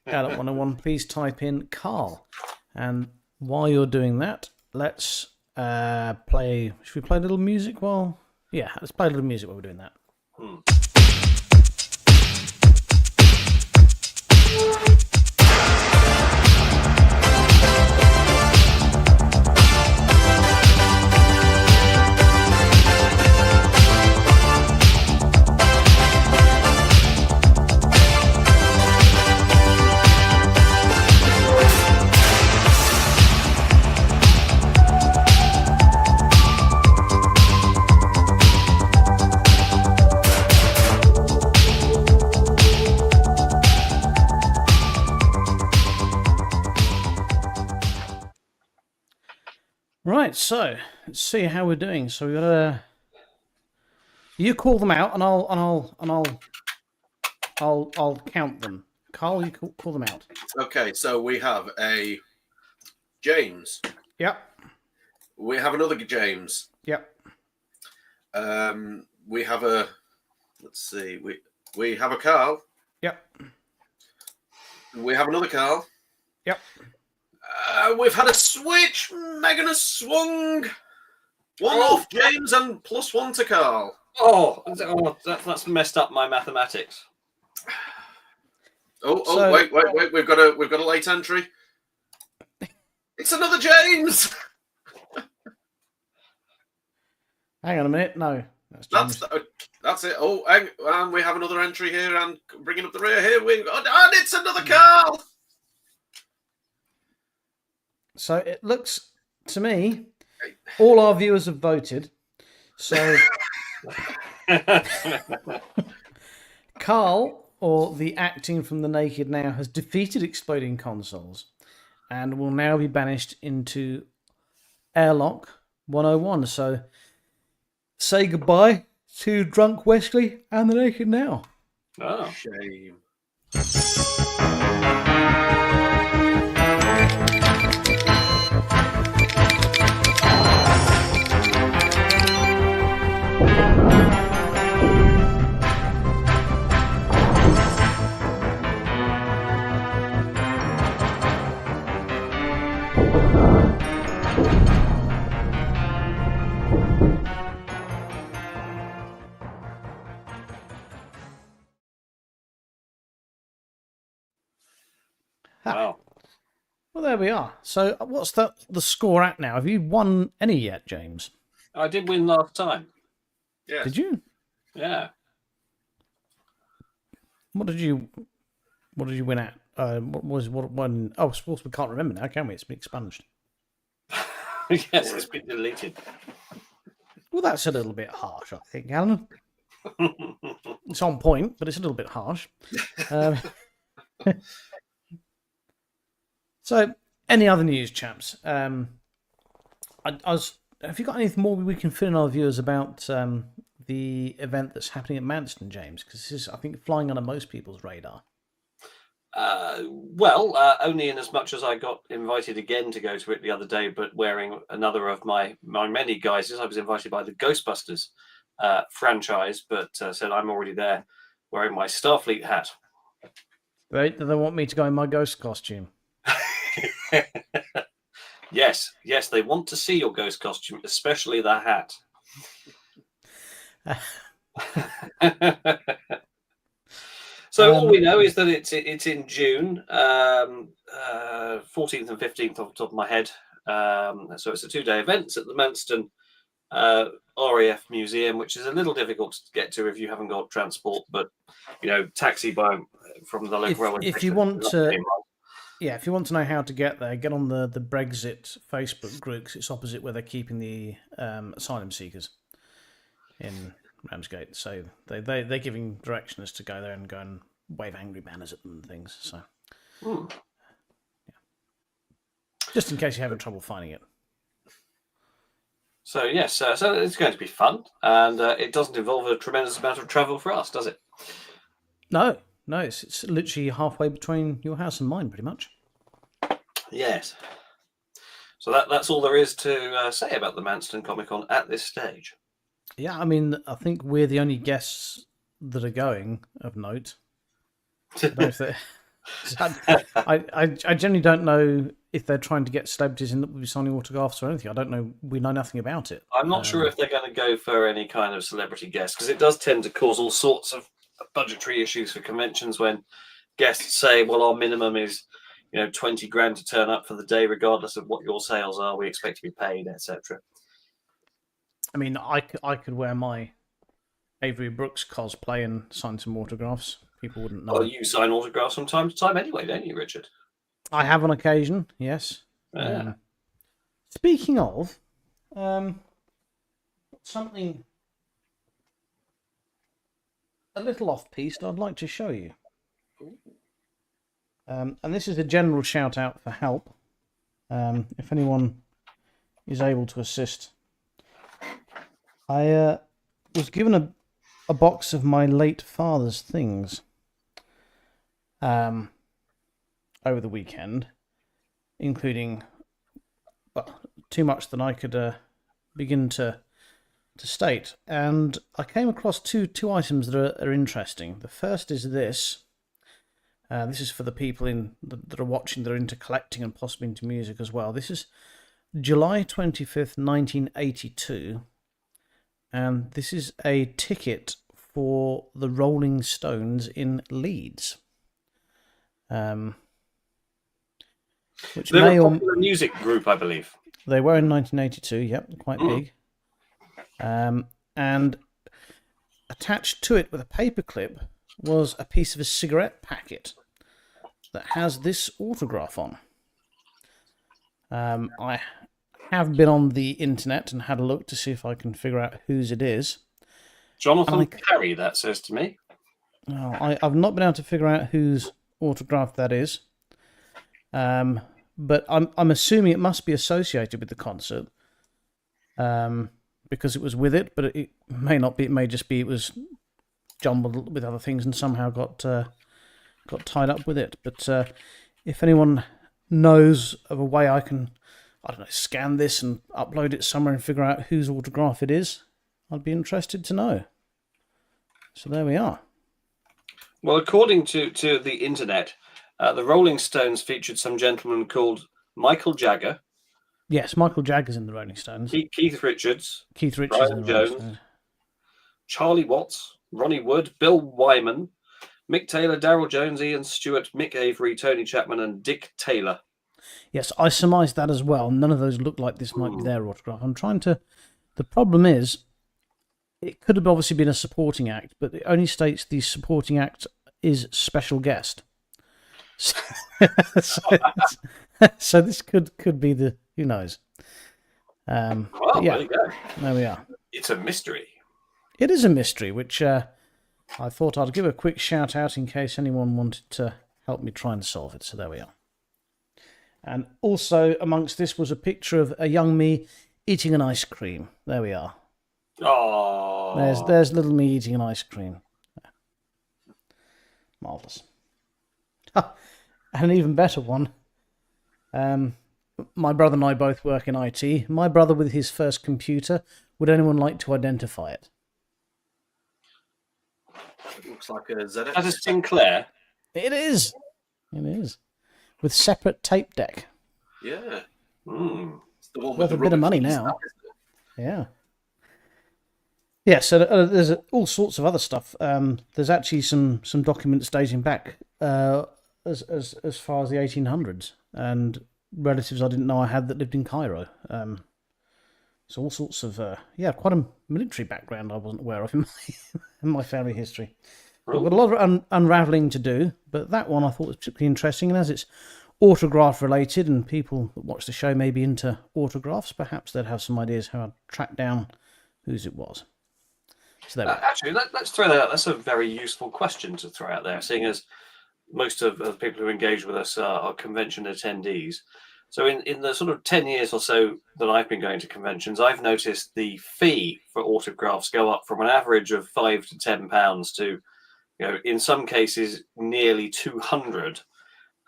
Airlock 101, please type in Carl. And while you're doing that, let's play. Should we play a little music while? Yeah, let's play a little music while we're doing that. Right, so let's see how we're doing. So we got you call them out, and I'll count them. Carl, you call them out. Okay, so we have a James. Yep. We have another James. Yep. We have a. Let's see. We have a Carl. Yep. We have another Carl. Yep. We've had a switch. Megan has swung. One off James and +1 to Carl. That's messed up my mathematics. Wait. We've got a late entry. It's another James. Hang on a minute. No, that's James. That's it. And we have another entry here, and bringing up the rear here. And it's another Carl. So it looks to me, all our viewers have voted. So Carl, or the acting from The Naked Now, has defeated exploding consoles and will now be banished into Airlock 101. So say goodbye to Drunk Wesley and the Naked Now. Oh. Shame. Wow. Well, there we are. So, what's the score at now? Have you won any yet, James? I did win last time. Yes. Did you? Yeah. What did you win at? What one? Oh, of course we can't remember now, can we? It's been expunged. Yes, it's been deleted. Well, that's a little bit harsh, I think, Alan. It's on point, but it's a little bit harsh. So, any other news, chaps? Have you got anything more we can fill in our viewers about the event that's happening at Manston, James? Because this is, I think, flying under most people's radar. Only in as much as I got invited again to go to it the other day, but wearing another of my many guises. I was invited by the Ghostbusters franchise, but said I'm already there wearing my Starfleet hat. Right? Do they want me to go in my ghost costume? Yes, they want to see your ghost costume, especially the hat. So all we know is that it's in June, 14th and 15th off the top of my head. So it's a 2-day event. It's at the Manston RAF Museum, which is a little difficult to get to if you haven't got transport, but taxi from the local railway. If you want to, if you want to know how to get there, get on the Brexit Facebook group. 'Cause it's opposite where they're keeping the asylum seekers in Ramsgate. So they're giving direction as to go there and go and wave angry banners at them and things. So just in case you're having trouble finding it. So yes, so it's going to be fun, and it doesn't involve a tremendous amount of travel for us, does it? No, it's literally halfway between your house and mine, pretty much. Yes. So that's all there is to say about the Manston Comic Con at this stage. Yeah, I mean, I think we're the only guests that are going of note. I generally don't know if they're trying to get celebrities in that will be signing autographs or anything. I don't know. We know nothing about it. I'm not sure if they're going to go for any kind of celebrity guest, because it does tend to cause all sorts of budgetary issues for conventions when guests say, well, our minimum is 20 grand to turn up for the day, regardless of what your sales are. We expect to be paid, etc. I mean, I could wear my Avery Brooks cosplay and sign some autographs. People wouldn't know. Well, you sign autographs from time to time anyway, don't you, Richard? I have on occasion, yes. Yeah. Speaking of, something a little off-piste I'd like to show you. And this is a general shout out for help. If anyone is able to assist. I was given a box of my late father's things over the weekend, including too much that I could begin to state. And I came across two items that are interesting. The first is this. This is for the people that are watching that are into collecting and possibly into music as well. This is July 25th, 1982. And this is a ticket for the Rolling Stones in Leeds. Which They're a popular music group, I believe. They were in 1982, yep, quite big. And attached to it with a paperclip was a piece of a cigarette packet that has this autograph on. I have been on the internet and had a look to see if I can figure out whose it is. Jonathan Perry, that says to me. I've not been able to figure out whose autograph that is. But I'm assuming it must be associated with the concert. because it was with it, but it may not be. It may just be it was jumbled with other things and somehow got tied up with it. But if anyone knows of a way I can, I don't know, scan this and upload it somewhere and figure out whose autograph it is, I'd be interested to know. So there we are. Well, according to the internet, the Rolling Stones featured some gentleman called Michael Jagger. Yes, Michael Jagger's in the Rolling Stones. Keith Richards. Keith Richards Brian in the Rolling Jones. Stones. Charlie Watts, Ronnie Wood, Bill Wyman, Mick Taylor, Daryl Jones, Ian Stewart, Mick Avery, Tony Chapman, and Dick Taylor. Yes, I surmised that as well. None of those look like this might be their autograph. I'm trying to... The problem is, it could have obviously been a supporting act, but it only states the supporting act is special guest. So this could be the... Who knows? Well, yeah, there you go. There we are. It's a mystery. It is a mystery, which I thought I'd give a quick shout out in case anyone wanted to help me try and solve it. So there we are. And also amongst this was a picture of a young me eating an ice cream. There we are. Oh, There's little me eating an ice cream. Marvellous. And an even better one. My brother and I both work in IT. My brother with his first computer. Would anyone like to identify it? It looks like a ZX. that is Sinclair. It is. It is. With separate tape deck. Yeah. Mm. It's the one Worth with a bit of money rubber now. keys, that, isn't it? Yeah. Yeah, so there's all sorts of other stuff. There's actually some documents dating back as far as the 1800s, and relatives I didn't know I had that lived in Cairo. So all sorts of quite a military background I wasn't aware of in my family history. I've got a lot of unravelling to do, but that one I thought was particularly interesting, and as it's autograph related, and people that watch the show may be into autographs, perhaps they'd have some ideas how I'd track down whose it was. So there we go. Actually, let's throw that out. That's a very useful question to throw out there, seeing as most of the people who engage with us are convention attendees. So in the sort of 10 years or so that I've been going to conventions, I've noticed the fee for autographs go up from an average of £5 to £10 to, in some cases, nearly 200.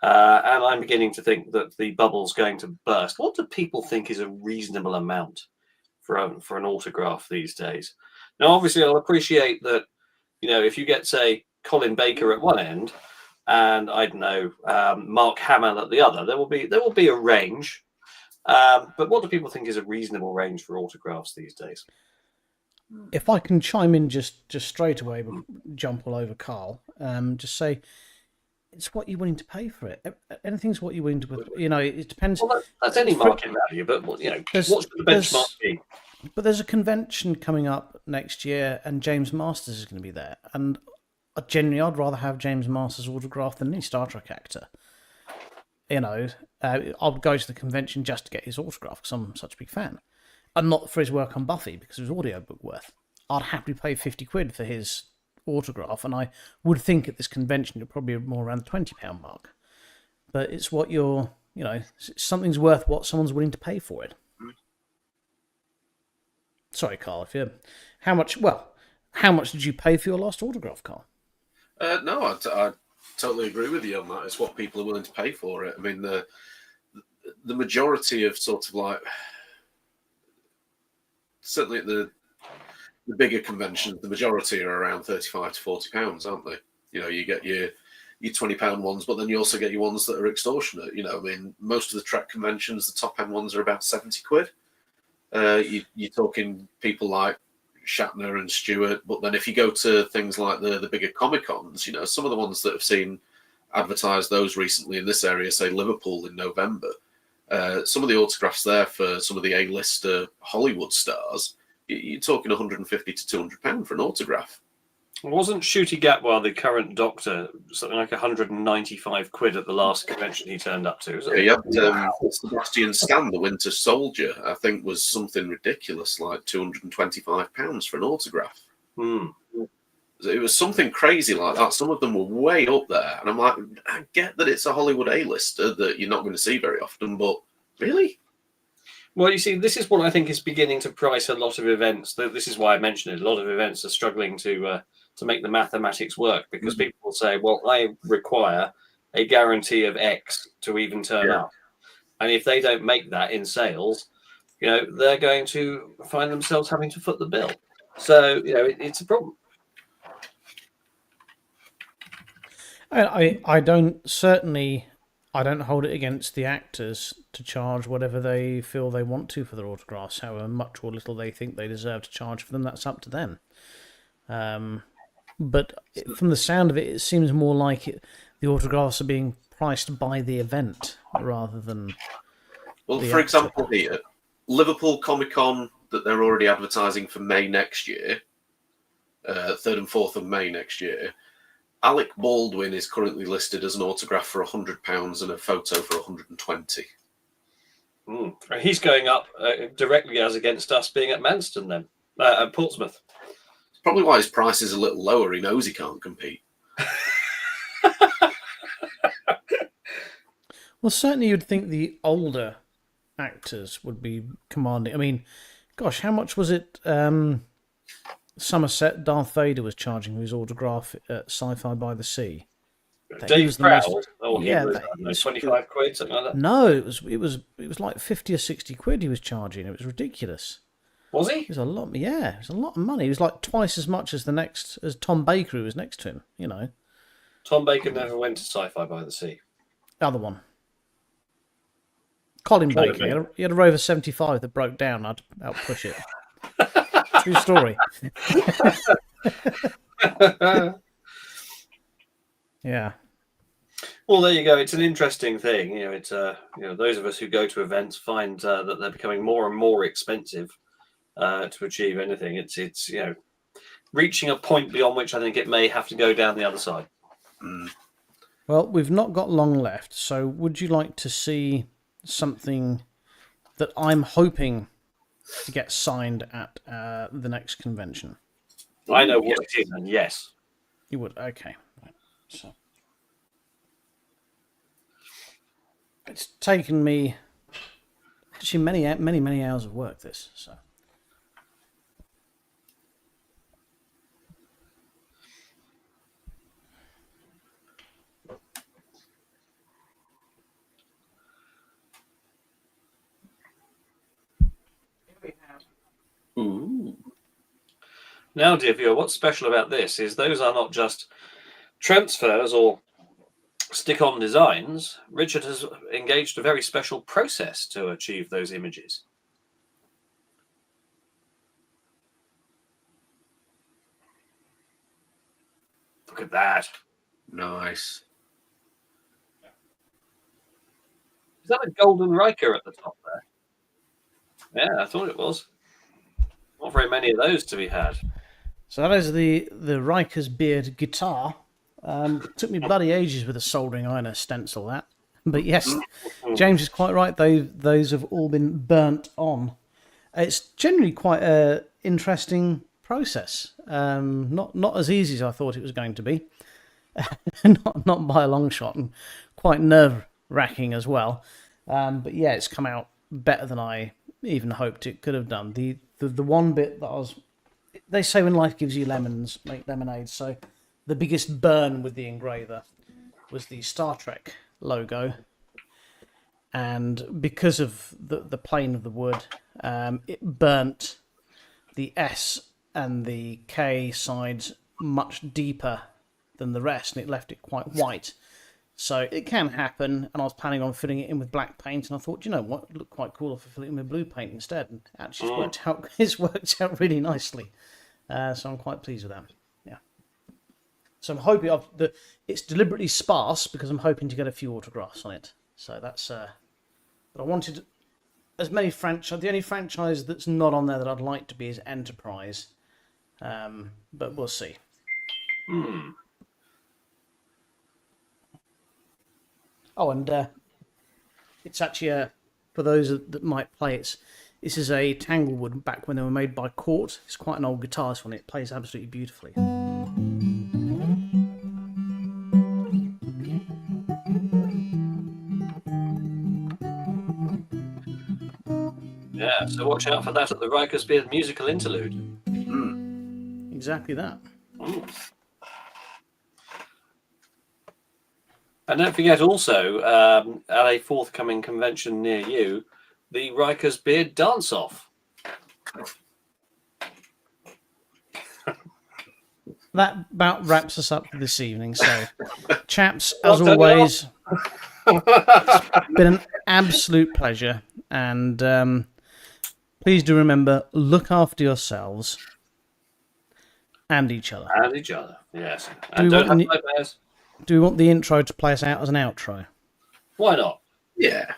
And I'm beginning to think that the bubble's going to burst. What do people think is a reasonable amount for an autograph these days? Now, obviously, I'll appreciate that, if you get, say, Colin Baker at one end, and I don't know, Mark Hamill at the other, there will be a range. But what do people think is a reasonable range for autographs these days? If I can chime in just straight away, jump all over Carl, just say it's what you're willing to pay for it. Anything's what you're willing to put. It depends. Well, that's any market value, but what should the benchmark be? But there's a convention coming up next year, and James Masters is going to be there, and generally, I'd rather have James Masters' autograph than any Star Trek actor. I'll go to the convention just to get his autograph because I'm such a big fan. And not for his work on Buffy, because it was audiobook worth. I'd happily pay 50 quid for his autograph, and I would think at this convention you're probably more around the £20 mark. But it's what something's worth what someone's willing to pay for it. Sorry, Carl, how much did you pay for your last autograph, Carl? No, I totally agree with you on that. It's what people are willing to pay for it. I mean, the majority of sort of like, certainly at the bigger conventions, the majority are around £35 to £40, aren't they? You get your £20 ones, but then you also get your ones that are extortionate. I mean, most of the Trek conventions, the top end ones are about 70 quid. You're talking people like Shatner and Stewart, but then if you go to things like the bigger Comic-Cons, some of the ones that have seen advertised those recently in this area, say Liverpool in November, some of the autographs there for some of the A-lister Hollywood stars, you're talking £150 to £200 for an autograph. Wasn't Ncuti Gatwa the current Doctor something like 195 quid at the last convention he turned up to? Yeah, you had Sebastian Stan, the Winter Soldier, I think was something ridiculous, like £225 for an autograph. It was something crazy like that. Some of them were way up there, and I'm like, I get that it's a Hollywood A-lister that you're not going to see very often, but really? Well, you see, this is what I think is beginning to price a lot of events. This is why I mentioned it. A lot of events are struggling to make the mathematics work because people will say, "Well, I require a guarantee of X to even turn up," and if they don't make that in sales, they're going to find themselves having to foot the bill. So, it's a problem. I don't hold it against the actors to charge whatever they feel they want to for their autographs, however much or little they think they deserve to charge for them. That's up to them. But from the sound of it, it seems more like the autographs are being priced by the event rather than. Well, for example, here, Liverpool Comic Con that they're already advertising for May next year, 3rd and 4th of May next year. Alec Baldwin is currently listed as an autograph for £100 and a photo for 120. He's going up directly as against us being at Manston then, at Portsmouth. It's probably why his price is a little lower. He knows he can't compete. Well, certainly you'd think the older actors would be commanding. I mean, gosh, how much was it Somerset Darth Vader was charging for his autograph at Sci-Fi by the Sea? Dave Prowl? It was 25 quid, something like that? No, it was like 50 or 60 quid he was charging. It was ridiculous. Was he? It was a lot. Yeah, it was a lot of money. It was like twice as much as as Tom Baker, who was next to him. Tom Baker never went to Sci-Fi by the Sea. Other one. Colin Baker. He had a Rover 75 that broke down. I'd help push it. True story. Yeah. Well, there you go. It's an interesting thing. It's those of us who go to events find that they're becoming more and more expensive to achieve anything. It's reaching a point beyond which I think it may have to go down the other side. Well, we've not got long left, so would you like to see something that I'm hoping to get signed at the next convention? I know what it is, and yes. You would? Okay. Right. So it's taken me actually many hours of work, this. So. Ooh. Now, dear viewer, what's special about this is those are not just transfers or stick-on designs. Richard has engaged a very special process to achieve those images. Look at that. Nice. Is that a golden Riker at the top there? Yeah, I thought it was. Not very many of those to be had. So that is the Riker's Beard guitar. Took me bloody ages with a soldering iron to stencil that. But yes, James is quite right. Those have all been burnt on. It's generally quite an interesting process. Not as easy as I thought it was going to be. not by a long shot, and quite nerve-wracking as well. But yeah, it's come out better than I even hoped it could have done. The one bit that they say when life gives you lemons, make lemonade. So the biggest burn with the engraver was the Star Trek logo, and because of the plane of the wood, it burnt the S and the K sides much deeper than the rest, and it left it quite white. So it can happen, and I was planning on filling it in with black paint, and I thought, you know what, it looked quite cool if I fill it in with blue paint instead, and actually it's worked out really nicely. So I'm quite pleased with that. Yeah. So I'm hoping it's deliberately sparse because I'm hoping to get a few autographs on it. So that's. But I wanted as many franchise. The only franchise that's not on there that I'd like to be is Enterprise. But we'll see. Oh, and it's actually for those that might play it. This is a Tanglewood back when they were made by Court. It's quite an old guitar, this one. It plays absolutely beautifully. Yeah, so watch out for that at the Riker's Beard musical interlude. Exactly that. Mm. And don't forget also, at a forthcoming convention near you, the Riker's Beard dance-off. That about wraps us up for this evening. So, chaps, as always, it's been an absolute pleasure. And please do remember, look after yourselves and each other. And each other, yes. And don't have nightmares. Do we want the intro to play us out as an outro? Why not? Yeah.